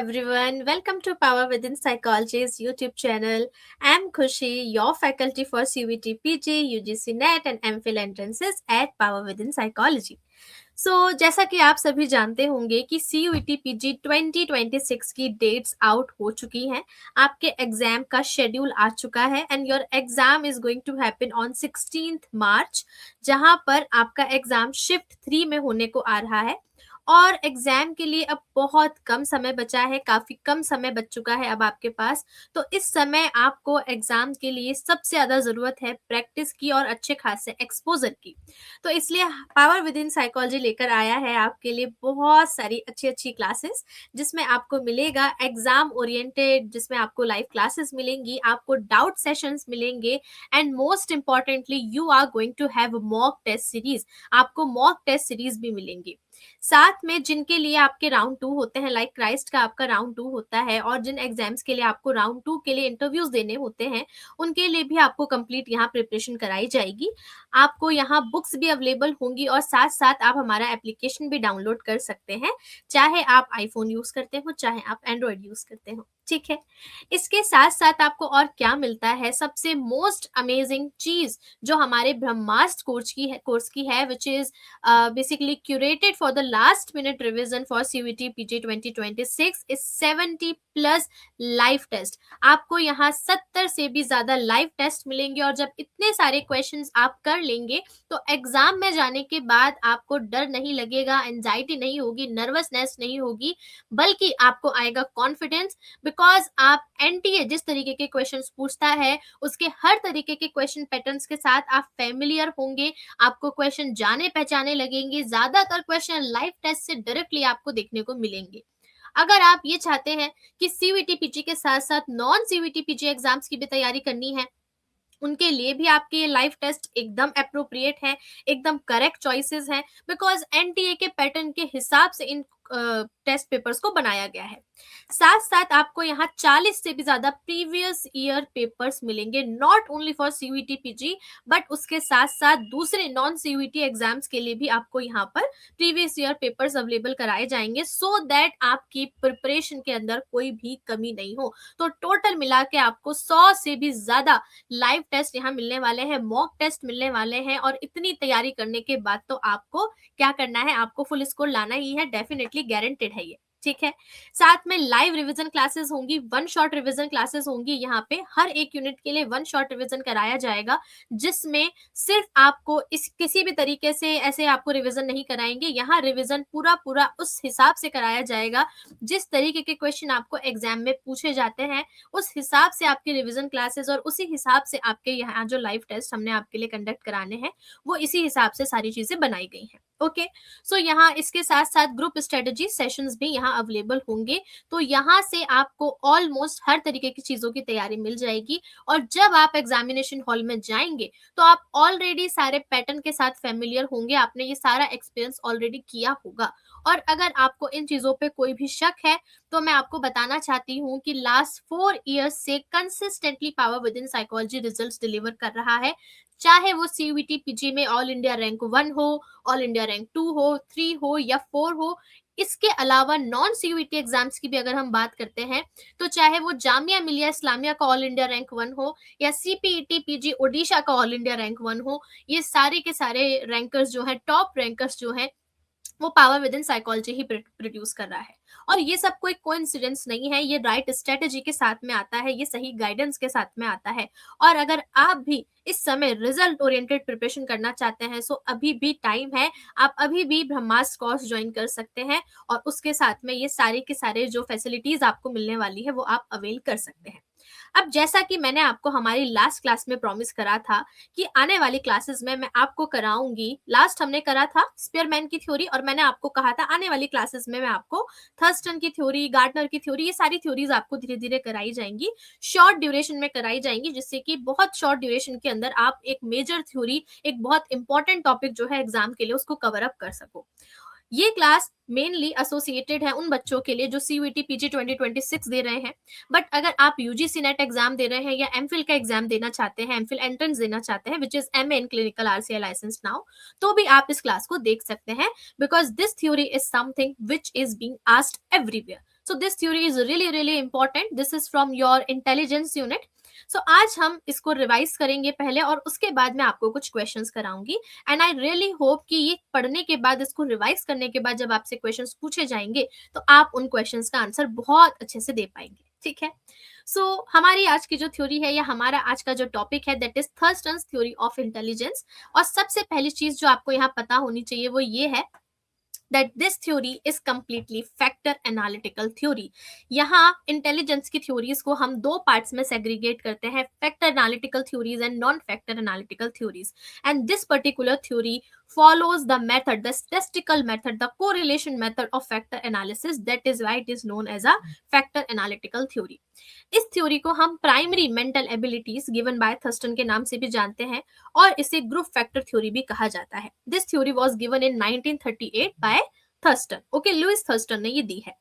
everyone. Welcome to Power Within Psychology's YouTube channel. I'm Khushi, your faculty for CVT PG, UGC NET and MPhil entrances at Power Within Psychology. जैसा कि आप सभी जानते होंगे कि CUET PG 2026 की dates out हो चुकी हैं. आपके एग्जाम का शेड्यूल आ चुका है and your exam is going to happen on 16th March, जहां पर आपका एग्जाम शिफ्ट 3 में होने को आ रहा है. और एग्जाम के लिए अब बहुत कम समय बचा है, काफी कम समय बच चुका है अब आपके पास. तो इस समय आपको एग्जाम के लिए सबसे ज्यादा जरूरत है प्रैक्टिस की और अच्छे खासे एक्सपोजर की. तो इसलिए पावर विद इन साइकोलॉजी लेकर आया है आपके लिए बहुत सारी अच्छी अच्छी क्लासेस, जिसमें आपको मिलेगा एग्जाम ओरिएंटेड, जिसमें आपको लाइव क्लासेस मिलेंगी, आपको डाउट सेशंस मिलेंगे and most importantly you are going to have mock test series. आपको मॉक टेस्ट सीरीज भी मिलेंगी. साथ में जिनके लिए आपके राउंड 2 होते हैं, लाइक क्राइस्ट का आपका राउंड 2 होता है, और जिन एग्जाम्स के लिए आपको राउंड 2 के लिए इंटरव्यूज देने होते हैं, उनके लिए भी आपको कंप्लीट यहाँ प्रिपरेशन कराई जाएगी. आपको यहाँ बुक्स भी अवेलेबल होंगी और साथ साथ आप हमारा एप्लीकेशन भी डाउनलोड कर सकते हैं, चाहे आप आईफोन यूज करते हो चाहे आप एंड्रॉइड यूज करते हो. ठीक है. इसके साथ साथ आपको और क्या मिलता है, सबसे मोस्ट अमेजिंग चीज जो हमारे ब्रह्मास्त्र कोर्स की है which is basically curated for the last minute revision for CVT PG 2026 is 70 plus live test. आपको यहाँ 70 से भी ज्यादा लाइव टेस्ट मिलेंगे और जब इतने सारे क्वेश्चंस आप कर लेंगे तो एग्जाम में जाने के बाद आपको डर नहीं लगेगा, एंजाइटी नहीं होगी, नर्वसनेस नहीं होगी, बल्कि आपको आएगा कॉन्फिडेंस. बिकॉज आप एनटीए जिस तरीके के क्वेश्चंस पूछता है उसके हर तरीके के क्वेश्चन पैटर्न्स के साथ आप फेमिलियर होंगे, आपको क्वेश्चन जाने पहचाने लगेंगे. ज्यादातर क्वेश्चन लाइव टेस्ट से डायरेक्टली आपको देखने को मिलेंगे. अगर आप ये चाहते हैं कि सीवीटी पीजी के साथ साथ नॉन सीवीटी पीजी एग्जाम्स की भी तैयारी करनी है, उनके लिए भी आपके ये लाइव टेस्ट एकदम अप्रोप्रिएट है, एकदम करेक्ट चॉइसेस हैं, बिकॉज एनटीए के पैटर्न के हिसाब से इन टेस्ट पेपर्स को बनाया गया है. साथ साथ आपको यहाँ 40 से भी ज्यादा प्रीवियस ईयर पेपर्स मिलेंगे, not only for CUET PG but उसके साथ साथ दूसरे नॉन सीयूईटी एग्जाम्स के लिए भी आपको यहाँ पर प्रीवियस ईयर पेपर्स अवेलेबल कराए जाएंगे, सो दैट आपकी प्रिपरेशन के अंदर कोई भी कमी नहीं हो. तो टोटल मिला के आपको 100 से भी ज्यादा लाइव टेस्ट यहाँ मिलने वाले हैं, मॉक टेस्ट मिलने वाले हैं, और इतनी तैयारी करने के बाद तो आपको क्या करना है, आपको फुल स्कोर लाना ही है, डेफिनेटली गारंटेड है ये. ठीक है. साथ में लाइव रिवीजन क्लासेस होंगी, वन शॉट रिवीजन क्लासेस होंगी. यहाँ पे हर एक यूनिट के लिए वन शॉट रिवीजन कराया जाएगा, जिसमें सिर्फ आपको इस किसी भी तरीके से ऐसे आपको रिवीजन नहीं कराएंगे. यहाँ रिवीजन पूरा पूरा उस हिसाब से कराया जाएगा जिस तरीके के क्वेश्चन आपको एग्जाम में पूछे जाते हैं, उस हिसाब से आपके रिवीजन क्लासेस और उसी हिसाब से आपके यहाँ जो लाइव टेस्ट हमने आपके लिए कंडक्ट कराने हैं वो इसी हिसाब से सारी चीजें बनाई गई हैं. ओके. सो यहाँ इसके साथ साथ ग्रुप स्ट्रेटेजी सेशंस भी यहाँ अवेलेबल होंगे. तो यहाँ से आपको ऑलमोस्ट हर तरीके की चीजों की तैयारी मिल जाएगी, और जब आप एग्जामिनेशन हॉल में जाएंगे तो आप ऑलरेडी सारे पैटर्न के साथ फेमिलियर होंगे, आपने ये सारा एक्सपीरियंस ऑलरेडी किया होगा. और अगर आपको इन चीजों पे कोई भी शक है तो मैं आपको बताना चाहती हूँ कि लास्ट 4 ईयर्स से consistently power with in psychology results deliver कर रहा है, चाहे वो सीयूईटी पीजी में ऑल इंडिया रैंक 1 हो, ऑल इंडिया रैंक 2 हो, 3 हो या 4 हो. इसके अलावा नॉन सीयूईटी एग्जाम्स की भी अगर हम बात करते हैं तो चाहे वो जामिया मिलिया इस्लामिया का ऑल इंडिया रैंक 1 हो या सीपीईटी पीजी ओडिशा का ऑल इंडिया रैंक 1 हो, ये सारे के सारे रैंकर्स जो हैं, टॉप रैंकर्स जो हैं, वो power with in psychology he produce कर रहा है. और ये सब कोई कोइंसिडेंस नहीं है, ये राइट स्ट्रेटेजी के साथ में आता है, ये सही गाइडेंस के साथ में आता है. और अगर आप भी इस समय रिजल्ट ओरिएंटेड प्रिपरेशन करना चाहते हैं सो अभी भी टाइम है, आप अभी भी ब्रह्मास्त्र कोर्स ज्वाइन कर सकते हैं, और उसके साथ में ये सारे के सारे जो फैसिलिटीज आपको मिलने वाली है वो आप अवेल कर सकते हैं. अब जैसा कि मैंने आपको हमारी लास्ट क्लास में प्रॉमिस करा था कि आने वाली क्लासेस में मैं आपको कराऊंगी, लास्ट हमने करा था स्पीयरमैन की थ्योरी, और मैंने आपको कहा था आने वाली क्लासेस में मैं आपको थर्स्टन की थ्योरी, गार्डनर की थ्योरी, ये सारी थ्योरीज आपको धीरे धीरे कराई जाएंगी, शॉर्ट ड्यूरेशन में कराई जाएंगी, जिससे कि बहुत शॉर्ट ड्यूरेशन के अंदर आप एक मेजर थ्योरी, एक बहुत इंपॉर्टेंट टॉपिक जो है एग्जाम के लिए उसको कवर अप कर सको. ये क्लास मेनली एसोसिएटेड है उन बच्चों के लिए जो सीयूईटी पीजी 2026 दे रहे हैं, बट अगर आप यूजीसी नेट एग्जाम दे रहे हैं या एमफिल का एग्जाम देना चाहते हैं, एमफिल एंट्रेंस देना चाहते हैं which is MA in clinical RCI licence now, तो भी आप इस क्लास को देख सकते हैं, because this theory is something which is being asked everywhere. So this theory is really really important, this is from your intelligence unit. सो आज हम इसको रिवाइज करेंगे पहले, और उसके बाद मैं आपको कुछ क्वेश्चंस कराऊंगी। एंड आई रियली होप कि ये पढ़ने के बाद, इसको रिवाइज करने के बाद जब आपसे क्वेश्चंस पूछे जाएंगे तो आप उन क्वेश्चंस का आंसर बहुत अच्छे से दे पाएंगे, ठीक है। सो हमारी आज की जो थ्योरी है, या हमारा आज का जो टॉपिक है, that is Thurstone's theory of intelligence. और सबसे पहली चीज जो आपको यहाँ पता होनी चाहिए वो ये है that this theory is completely factor analytical theory। यहाँ इंटेलिजेंस की थ्योरीज को हम दो पार्ट्स में सेग्रीगेट करते हैं, factor analytical theories and non factor analytical theories. And this particular theory follows the method, the statistical method, the correlation method of factor analysis, that is why it is known as a factor analytical theory। इस theory को हम primary mental abilities given by Thurston के नाम से भी जानते हैं, और इसे ग्रुप फैक्टर थ्योरी भी कहा जाता है। This theory was given in 1938 by Thurstone. Okay, Louis Thurstone ने ये दी है।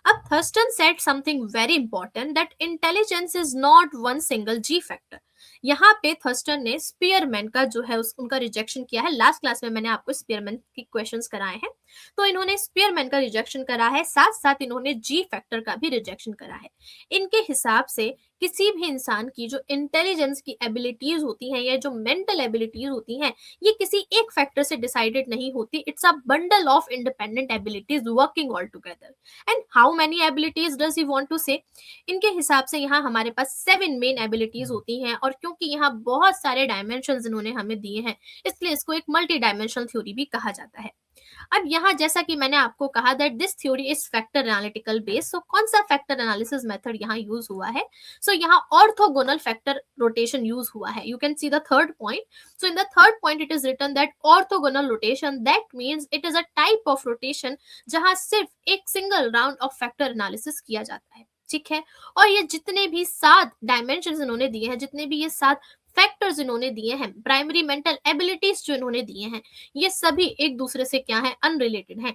अब Thurstone said something very important, that intelligence is not one single g factor. यहाँ पे थर्स्टन ने स्पीयरमैन का जो है उनका रिजेक्शन किया है। लास्ट क्लास में मैंने आपको स्पीयरमैन के क्वेश्चंस कराए हैं, तो इन्होंने स्पीयरमैन का रिजेक्शन करा है, साथ साथ इन्होंने जी फैक्टर का भी रिजेक्शन करा है। इनके हिसाब से किसी भी इंसान की जो इंटेलिजेंस की एबिलिटीज होती हैं, या जो मेंटल एबिलिटीज होती हैं, ये किसी एक फैक्टर से डिसाइडेड नहीं होती। It's a bundle of independent abilities working all together. And how many abilities does he want to say? इनके हिसाब से यहाँ हमारे पास 7 मेन एबिलिटीज होती हैं, और क्योंकि यहाँ बहुत सारे डायमेंशंस इन्होंने हमें दिए हैं, इसलिए इसको एक मल्टी डायमेंशनल थ्योरी भी कहा जाता है। अब यहाँ जैसा कि मैंने आपको कहा that this theory is factor analytical based, so कौन सा फैक्टर एनालिसिस मेथड यहाँ यूज हुआ है? सो यहाँ ऑर्थोगोनल फैक्टर रोटेशन यूज हुआ है। You can see the third point. So in the third point it is written that orthogonal rotation, that means it is a type of rotation जहां सिर्फ एक single round off factor analysis किया जाता है, ठीक है। और ये जितने भी 7 डायमेंशन इन्होंने दिए हैं, जितने भी ये 7 फैक्टर्स इन्होंने दिए हैं, प्राइमरी मेंटल एबिलिटीज जो इन्होंने दिए हैं, ये सभी एक दूसरे से क्या है? अनरिलेटेड हैं।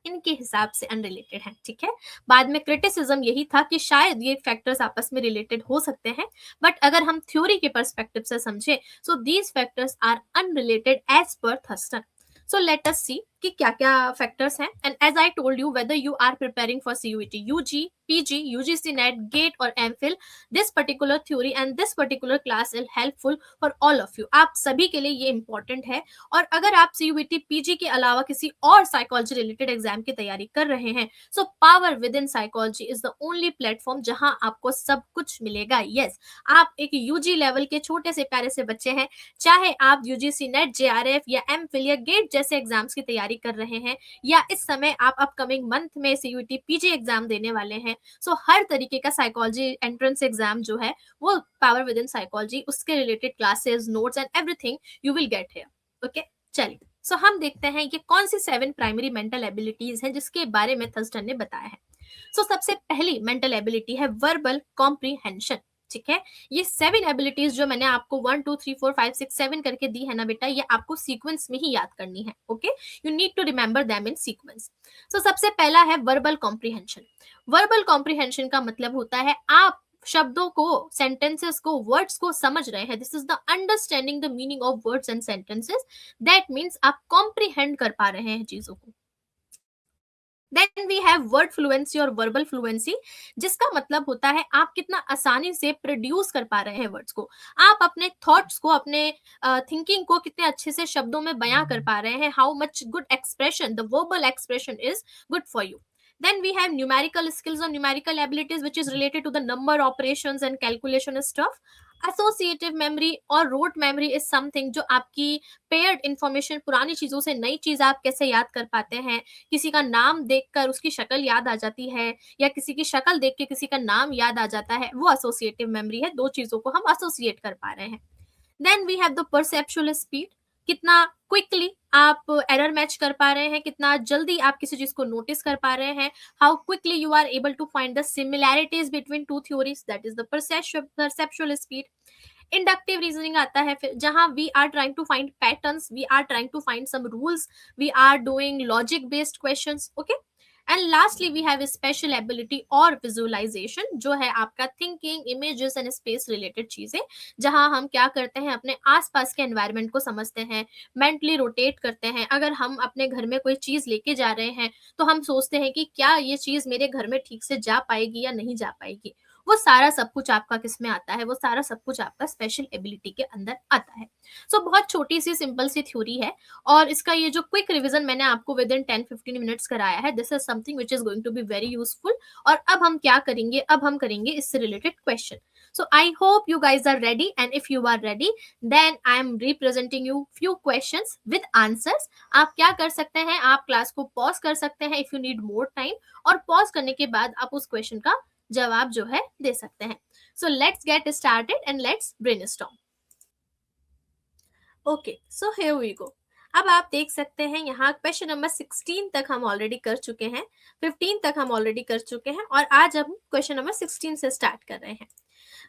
इनके हिसाब से अनरिलेटेड है, ठीक है। बाद में क्रिटिसिज्म यही था कि शायद ये फैक्टर्स आपस में रिलेटेड हो सकते हैं, बट अगर हम थ्योरी के पर्सपेक्टिव से समझे, so these factors are unrelated as per Thurstone. So let us see कि क्या क्या फैक्टर्स हैं। And as I told you, whether you are preparing for CUET, UG, PG, UGC NET, GATE और MPhil, this particular theory and this particular class is helpful for all of you. आप सभी के लिए ये important है। और अगर आप सीयूईटी पीजी के अलावा किसी और साइकोलॉजी रिलेटेड एग्जाम की तैयारी कर रहे हैं, so power with in psychology is the only platform जहां आपको सब कुछ मिलेगा। यस, आप एक यूजी लेवल के छोटे से प्यारे से बच्चे हैं, चाहे आप यूजीसी नेट, जेआरएफ या एमफिल या गेट जैसे एग्जाम्स की तैयारी कर रहे हैं, या इस समय आप अपकमिंग मंथ में सीयूईटी पीजी एग्जाम देने वाले हैं, सो हर तरीके का साइकोलॉजी एंट्रेंस एग्जाम जो है वो पावर विद इन साइकोलॉजी, उसके related classes, notes and everything you will get here. Okay, चलिए सो हम देखते हैं ये कौन सी 7 प्राइमरी मेंटल एबिलिटीज हैं जिसके बारे में थर्स्टन ने बताया है। सो सबसे पहली मेंटल एबिलिटी है वर्बल कॉम्प्रीहेंशन, ठीक है। ये 7 एबिलिटीज जो मैंने आपको 1 2 3 4 5 6 7 करके दी है ना बेटा, ये आपको सीक्वेंस में ही याद करनी है। Okay, you need to remember them in sequence. So सबसे पहला है वर्बल कॉम्प्रीहेंशन। वर्बल कॉम्प्रीहेंशन का मतलब होता है आप शब्दों को, सेंटेंसेस को, वर्ड्स को समझ रहे हैं। This is the understanding the meaning of words and sentences. That means आप कॉम्प्रीहेंड कर पा रहे हैं चीजों को। Then we have word fluency और वर्बल फ्लुएंसी, जिसका मतलब होता है आप कितना आसानी से प्रोड्यूस कर पा रहे हैं वर्ड्स को। आप अपने थॉट्स को, अपने थिंकिंग को कितने अच्छे से शब्दों में बयां कर पा रहे हैं। How much good expression, the verbal expression is good for you. Then we have numerical skills or numerical abilities, which is related to the number operations and calculation stuff. Associative memory और rote memory is something जो आपकी paired information, पुरानी चीजों से नई चीज आप कैसे याद कर पाते हैं। किसी का नाम देखकर उसकी शक्ल याद आ जाती है, या किसी की शक्ल देख के किसी का नाम याद आ जाता है, वो associative memory है। दो चीजों को हम associate कर पा रहे हैं। Then we have the perceptual speed, कितना क्विकली आप एरर मैच कर पा रहे हैं, कितना जल्दी आप किसी चीज को नोटिस कर पा रहे हैं। How quickly you are able to find the similarities between two theories, that is the perceptual speed. Inductive reasoning आता है फिर, जहां we are trying to find patterns, we are trying to find some rules, we are doing logic based questions. Okay, and lastly we have special ability और visualisation, जो है आपका thinking, images and space related चीजें, जहां हम क्या करते हैं, अपने आसपास के एनवायरनमेंट को समझते हैं, मेंटली रोटेट करते हैं। अगर हम अपने घर में कोई चीज लेके जा रहे हैं तो हम सोचते हैं कि क्या ये चीज मेरे घर में ठीक से जा पाएगी या नहीं जा पाएगी। वो सारा सब कुछ आपका किस में आता है, वो सारा सब कुछ आपका स्पेशल एबिलिटी के अंदर आता है। सो बहुत छोटी सी सिंपल सी थ्योरी है, और इसका ये जो क्विक रिवीजन मैंने आपको विद इन 10-15 मिनट्स कराया है, this is something which is going to be very useful. और अब हम क्या करेंगे, अब हम करेंगे इससे related question. So I hope you guys are ready, and if you are ready then I am representing you few questions with answers. आप क्या कर सकते हैं, आप क्लास को पॉज कर सकते हैं if you need more time, और पॉज करने के बाद आप उस क्वेश्चन का जवाब जो है दे सकते हैं। So let's get started and let's brainstorm. Okay, so here we go. अब आप देख सकते हैं यहाँ क्वेश्चन नंबर 16 तक हम ऑलरेडी कर चुके हैं, 15 तक हम ऑलरेडी कर चुके हैं, और आज हम क्वेश्चन नंबर 16 से स्टार्ट कर रहे हैं।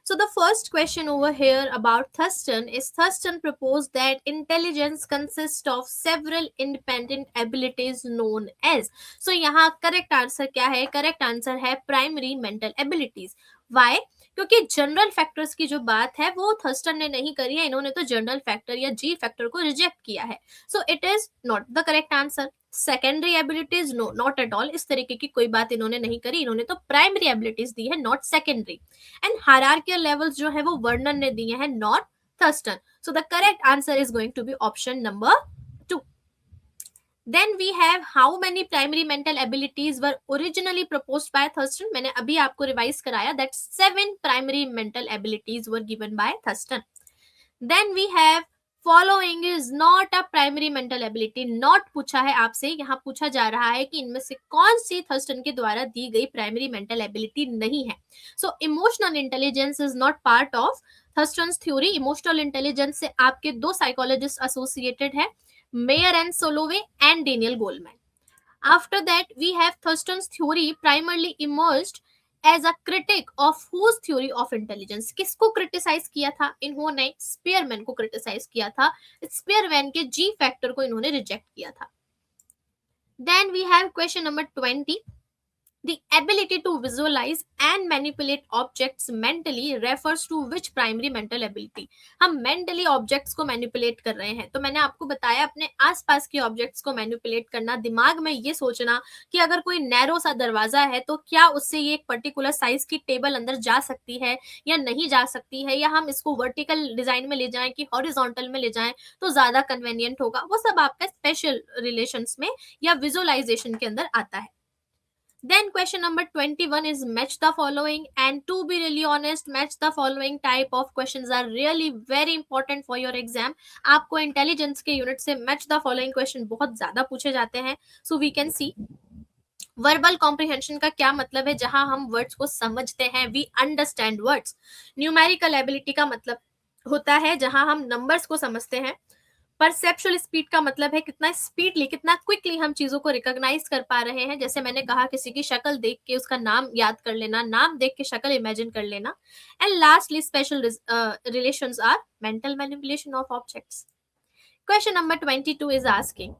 So the first question over here about Thurston is, Thurston proposed that intelligence consists of several independent abilities known as. So यहाँ correct answer क्या है? Correct answer है primary mental abilities. Why? क्योंकि general factors की जो बात है वो थर्स्टन ने नहीं करी है, इन्होंने तो जनरल फैक्टर या जी फैक्टर को रिजेक्ट किया है। So it is not the correct answer. Secondary abilities, no, not at all, इस तरीके की कोई बात इन्होंने नहीं करी, इन्होंने तो प्राइमरी एबिलिटीज दी है, not secondary. And hierarchical levels जो है वो वर्णन ने दिए हैं, not Thurstone. So the correct answer is going to be option number 2। Then we have how many primary mental abilities were originally proposed by Thurston. मैंने अभी आपको revise कराया that 7 primary mental abilities were given by Thurston. Then we have following is not a primary mental ability. Not पूछा है आपसे, यहाँ पूछा जा रहा है कि इनमें से कौन सी थर्स्टन के द्वारा दी गई प्राइमरी मेंटल एबिलिटी नहीं है। So emotional intelligence is not part of Thurstone's theory. Emotional intelligence से आपके दो साइकोलॉजिस्ट एसोसिएटेड है, Mayer and Salovey and Daniel Goleman. After that, we have Thurston's theory primarily emerged as a critic of whose theory of intelligence. किसको criticise किया था इन्होंने? Spearman को criticise किया था। स्पीयरमैन के जी फैक्टर को इन्होंने रिजेक्ट किया था। Then we have question number 20. The ability to visualize and manipulate objects mentally refers to which primary mental ability? हम mentally objects को manipulate कर रहे हैं, तो मैंने आपको बताया अपने आसपास के objects को manipulate करना, दिमाग में ये सोचना कि अगर कोई नैरो सा दरवाजा है तो क्या उससे ये एक पर्टिकुलर साइज की टेबल अंदर जा सकती है या नहीं जा सकती है, या हम इसको वर्टिकल डिजाइन में ले जाएं कि हॉरिजॉन्टल में ले जाएं तो ज्यादा कन्वेनियंट होगा। वो सब आपका स्पेशल रिलेशंस में या विजुअलाइजेशन के अंदर आता है। Then question number 21 is match the following, and to be really honest, match the following type of questions are really very important for your exam. आपको इंटेलिजेंस के यूनिट से match the following question बहुत ज्यादा पूछे जाते हैं। So we can see verbal comprehension का क्या मतलब है, जहां हम वर्ड्स को समझते हैं, we understand words. Numerical ability का मतलब होता है जहां हम नंबर्स को समझते हैं। परसेप्चुअल स्पीड का मतलब है कितना स्पीडली, कितना क्विकली हम चीजों को रिकॉग्नाइज कर पा रहे हैं। जैसे मैंने कहा, किसी की शक्ल देख के उसका नाम याद कर लेना, नाम देख के शक्ल इमेजिन कर लेना। And lastly special relations are mental manipulation of objects. Question number 22 is asking,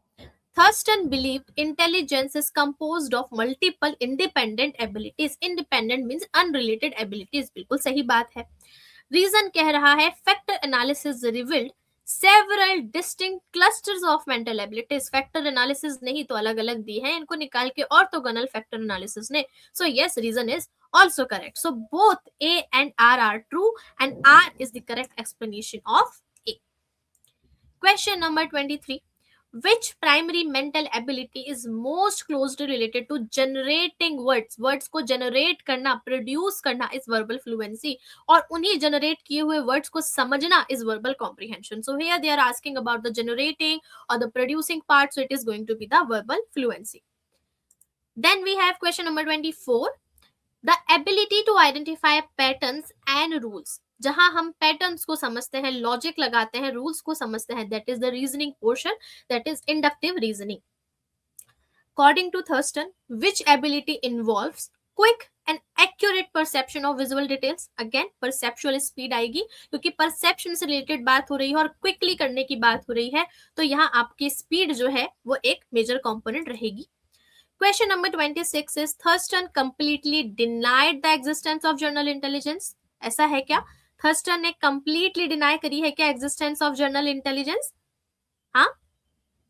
Thurston believed intelligence is composed of multiple independent abilities. Independent means unrelated abilities. बिल्कुल सही बात है। रीजन कह रहा है factor analysis revealed several distinct clusters of mental abilities. Factor analysis नहीं तो अलग अलग दी है, इनको निकाल के ऑर्थोगोनल फैक्टर एनालिसिस ने। So yes, reason is also correct. So both A and R are true, and R is the correct explanation of A. Question number 23. Which primary mental ability is most closely related to generating words? Words को generate करना, produce करना is verbal fluency, और उन्हीं generate किए हुए words को समझना is verbal comprehension. So here they are asking about the generating or the producing part, so it is going to be the verbal fluency. Then we have question number 24. The ability to identify patterns and rules. जहां हम patterns को समझते हैं, logic लगाते हैं, rules को समझते हैं, that is the reasoning portion, that is inductive reasoning. According to Thurstone, which ability involves quick and accurate perception of visual details? Again perceptual speed आएगी, क्योंकि परसेप्शन से रिलेटेड बात हो रही है और क्विकली करने की बात हो रही है, तो यहाँ आपकी स्पीड जो है वो एक मेजर कंपोनेंट रहेगी। Question number 26 is Thurston completely denied the existence of general intelligence. ऐसा है क्या? थर्स्टन ने completely deny करी है क्या existence of general intelligence? हाँ,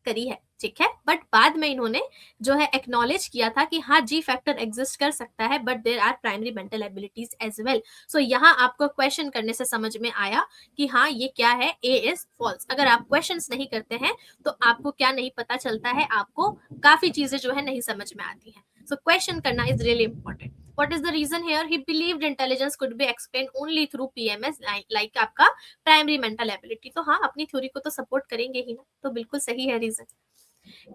करी है, ठीक है, बट बाद में इन्होंने जो है एक्नॉलेज किया था कि हाँ जी फैक्टर एग्जिस्ट कर सकता है, but there are primary mental abilities as well. So यहाँ आपको क्वेश्चन करने से समझ में आया कि हाँ ये क्या है, ए इज फॉल्स. अगर आप क्वेश्चंस नहीं करते हैं तो आपको क्या नहीं पता चलता है, आपको काफी चीजें जो है नहीं समझ में आती है. सो क्वेश्चन करना is really important. What is the reason here? He believed intelligence could be explained only through PMS, like आपका प्राइमरी मेंटल एबिलिटी. तो हाँ, अपनी थ्योरी को तो सपोर्ट करेंगे ही ना, तो बिल्कुल सही है reason.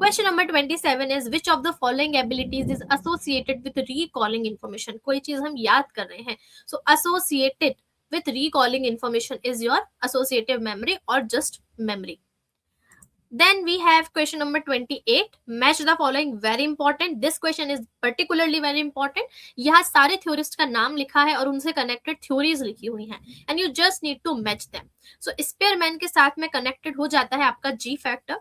Question number 27 is which of the following abilities is associated with recalling information? कोई चीज हम याद कर रहे हैं, so associated with recalling information is your associative memory or just memory. Then we have question number 28. Match the following. Very important. This question is particularly very important. यहाँ सारे theorist का नाम लिखा है और उनसे connected theories लिखी हुई हैं, and you just need to match them. So Spearman के साथ में connected हो जाता है आपका G factor.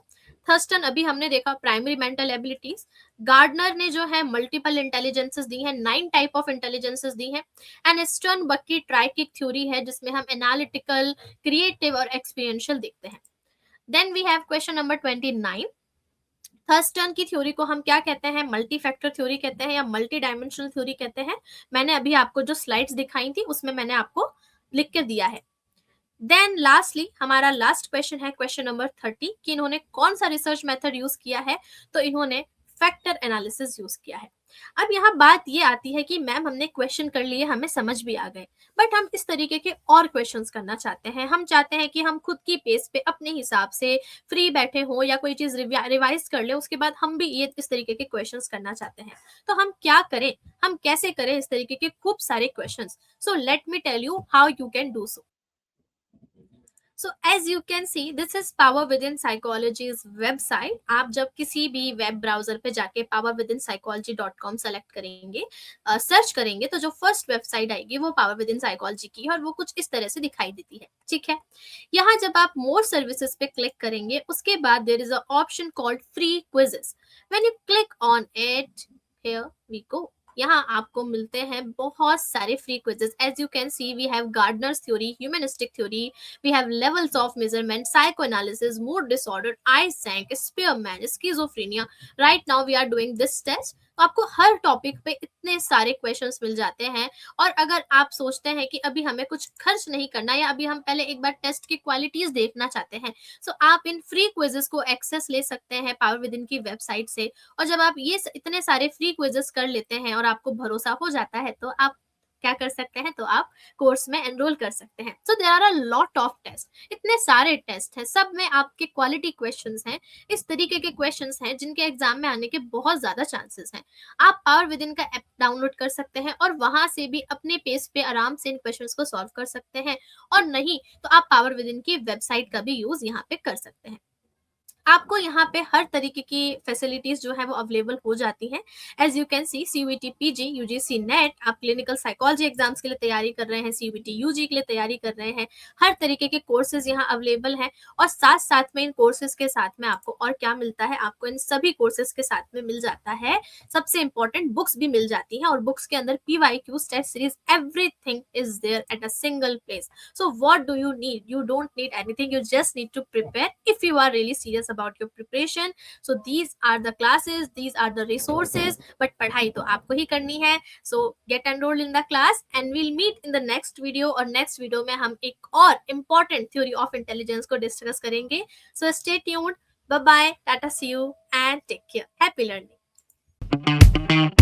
थर्स्टन अभी हमने देखा प्राइमरी मेंटल एबिलिटीज. गार्डनर ने जो है मल्टीपल इंटेलिजेंसेस दी हैं, 9 टाइप ऑफ इंटेलिजेंसेस दी हैं. एंड स्टर्नबर्ग की ट्राइकिक थ्योरी है जिसमें हम एनालिटिकल, क्रिएटिव और एक्सपीरियंशियल देखते हैं. Then we have question number 29. Thurstone की थ्योरी को हम क्या कहते हैं? मल्टी फैक्टर थ्योरी कहते हैं या मल्टी डायमेंशनल थ्योरी कहते हैं. मैंने अभी आपको जो स्लाइड्स दिखाई थी उसमें मैंने आपको लिख के दिया है. देन लास्टली हमारा लास्ट क्वेश्चन है क्वेश्चन नंबर 30 कि इन्होंने कौन सा रिसर्च मेथड यूज किया है. तो इन्होंने फैक्टर एनालिसिस यूज किया है. अब यहाँ बात ये आती है कि मैम हमने क्वेश्चन कर लिए, हमें समझ भी आ गए, बट हम इस तरीके के और क्वेश्चंस करना चाहते हैं. हम चाहते हैं कि हम खुद की पेस पे अपने हिसाब से फ्री बैठे हो या कोई चीज रिवाइज कर ले, उसके बाद हम भी ये इस तरीके के क्वेश्चंस करना चाहते हैं. तो हम क्या करें, हम कैसे करें इस तरीके के खूब सारे questions. So let me tell you how you can do so. So as you can see, this is Power Within Psychology's website. आप जब किसी भी वेब ब्राउजर पे जाके powerwithinpsychology.com सेलेक्ट करेंगे, सर्च करेंगे, तो जो फर्स्ट वेबसाइट आएगी वो पावर विद इन साइकोलॉजी की है और वो कुछ इस तरह से दिखाई देती है. ठीक है, यहाँ जब आप मोर सर्विसेज पे क्लिक करेंगे, उसके बाद there is a option called free quizzes. When you click on it, here we go. यहाँ आपको मिलते हैं बहुत सारे free quizzes. As you can see we have Gardner's theory, humanistic theory, we have levels of measurement, psychoanalysis, mood disorder, Eysenck, Spearman, schizophrenia. Right now we are doing this test. तो आपको हर topic पे इतने सारे questions मिल जाते हैं. और अगर आप सोचते हैं कि अभी हमें कुछ खर्च नहीं करना या अभी हम पहले एक बार टेस्ट की क्वालिटीज देखना चाहते हैं, सो आप इन फ्री क्विजेस को एक्सेस ले सकते हैं पावर विद इन की वेबसाइट से. और जब आप ये इतने सारे फ्री क्विजेस कर लेते हैं और आपको भरोसा हो जाता है, तो आप क्या कर सकते हैं, तो आप कोर्स में एनरोल कर सकते हैं. So there are a lot of test, इतने सारे टेस्ट हैं, सब में आपके क्वालिटी क्वेश्चंस हैं, इस तरीके के क्वेश्चंस हैं जिनके एग्जाम में आने के बहुत ज्यादा चांसेस हैं. आप पावर विद इन का ऐप डाउनलोड कर सकते हैं और वहां से भी अपने पेस पे आराम से इन क्वेश्चंस को सॉल्व कर सकते हैं. और नहीं तो आप पावर विद इन की वेबसाइट का भी यूज यहाँ पे कर सकते हैं. आपको यहाँ पे हर तरीके की फैसिलिटीज जो है वो अवेलेबल हो जाती हैं. As you can see CUET PG, UGC NET, आप क्लिनिकल साइकोलॉजी एग्जाम्स के लिए तैयारी कर रहे हैं, सीयूईटी यूजी के लिए तैयारी कर रहे हैं, हर तरीके के कोर्सेज यहाँ अवेलेबल हैं. और साथ साथ में इन कोर्सेज के साथ में आपको और क्या मिलता है, आपको इन सभी कोर्सेज के साथ में मिल जाता है, सबसे इंपॉर्टेंट बुक्स भी मिल जाती हैं. और बुक्स के अंदर PYQ, test series, everything is there at a single place. So what do you need? You don't need anything, you just need to prepare if you are really serious about your preparation. So these are the classes, these are the resources, but पढ़ाई तो आपको ही करनी है. So get enrolled in the class and we'll meet in the next video. और next video में हम एक और important theory of intelligence को discuss करेंगे. So stay tuned. Bye bye, tata, see you and take care. Happy learning.